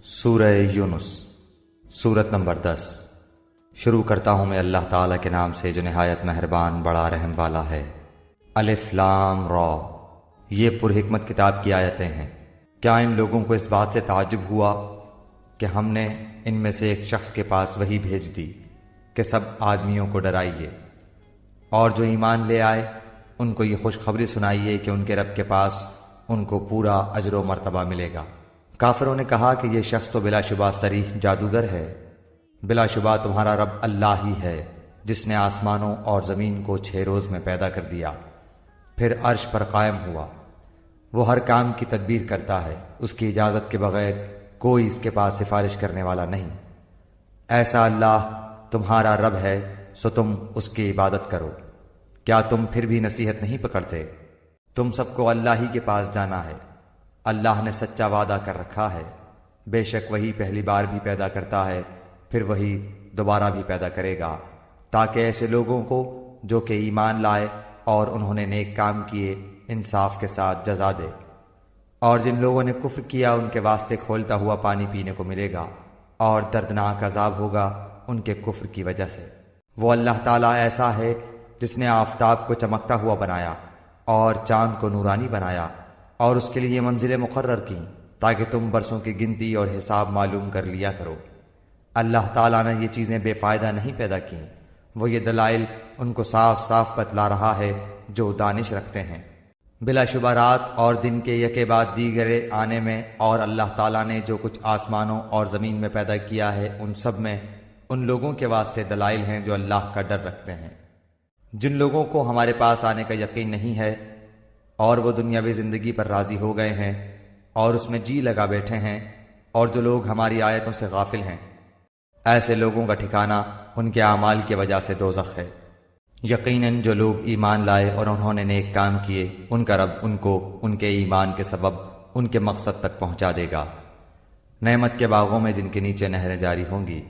سورہ یونس سورت نمبر 10۔ شروع کرتا ہوں میں اللہ تعالیٰ کے نام سے جو نہایت مہربان بڑا رحم والا ہے۔ الف لام را، یہ پرحکمت کتاب کی آیتیں ہیں۔ کیا ان لوگوں کو اس بات سے تعجب ہوا کہ ہم نے ان میں سے ایک شخص کے پاس وحی بھیج دی کہ سب آدمیوں کو ڈرائیے، اور جو ایمان لے آئے ان کو یہ خوشخبری سنائیے کہ ان کے رب کے پاس ان کو پورا اجر و مرتبہ ملے گا۔ کافروں نے کہا کہ یہ شخص تو بلا شبہ صریح جادوگر ہے۔ بلا شبہ تمہارا رب اللہ ہی ہے جس نے آسمانوں اور زمین کو 6 روز میں پیدا کر دیا، پھر عرش پر قائم ہوا۔ وہ ہر کام کی تدبیر کرتا ہے، اس کی اجازت کے بغیر کوئی اس کے پاس سفارش کرنے والا نہیں۔ ایسا اللہ تمہارا رب ہے سو تم اس کی عبادت کرو۔ کیا تم پھر بھی نصیحت نہیں پکڑتے؟ تم سب کو اللہ ہی کے پاس جانا ہے۔ اللہ نے سچا وعدہ کر رکھا ہے، بے شک وہی پہلی بار بھی پیدا کرتا ہے، پھر وہی دوبارہ بھی پیدا کرے گا، تاکہ ایسے لوگوں کو جو کہ ایمان لائے اور انہوں نے نیک کام کیے انصاف کے ساتھ جزا دے۔ اور جن لوگوں نے کفر کیا ان کے واسطے کھولتا ہوا پانی پینے کو ملے گا، اور دردناک عذاب ہوگا ان کے کفر کی وجہ سے۔ وہ اللہ تعالیٰ ایسا ہے جس نے آفتاب کو چمکتا ہوا بنایا اور چاند کو نورانی بنایا، اور اس کے لیے منزلیں مقرر کیں تاکہ تم برسوں کی گنتی اور حساب معلوم کر لیا کرو۔ اللہ تعالیٰ نے یہ چیزیں بے فائدہ نہیں پیدا کیں، وہ یہ دلائل ان کو صاف صاف بتلا رہا ہے جو دانش رکھتے ہیں۔ بلا شبہ رات اور دن کے یکے بعد دیگرے آنے میں اور اللہ تعالیٰ نے جو کچھ آسمانوں اور زمین میں پیدا کیا ہے ان سب میں ان لوگوں کے واسطے دلائل ہیں جو اللہ کا ڈر رکھتے ہیں۔ جن لوگوں کو ہمارے پاس آنے کا یقین نہیں ہے اور وہ دنیاوی زندگی پر راضی ہو گئے ہیں اور اس میں جی لگا بیٹھے ہیں، اور جو لوگ ہماری آیتوں سے غافل ہیں، ایسے لوگوں کا ٹھکانہ ان کے اعمال کی وجہ سے دوزخ ہے۔ یقیناً جو لوگ ایمان لائے اور انہوں نے نیک کام کیے ان کا رب ان کو ان کے ایمان کے سبب ان کے مقصد تک پہنچا دے گا، نعمت کے باغوں میں جن کے نیچے نہریں جاری ہوں گی۔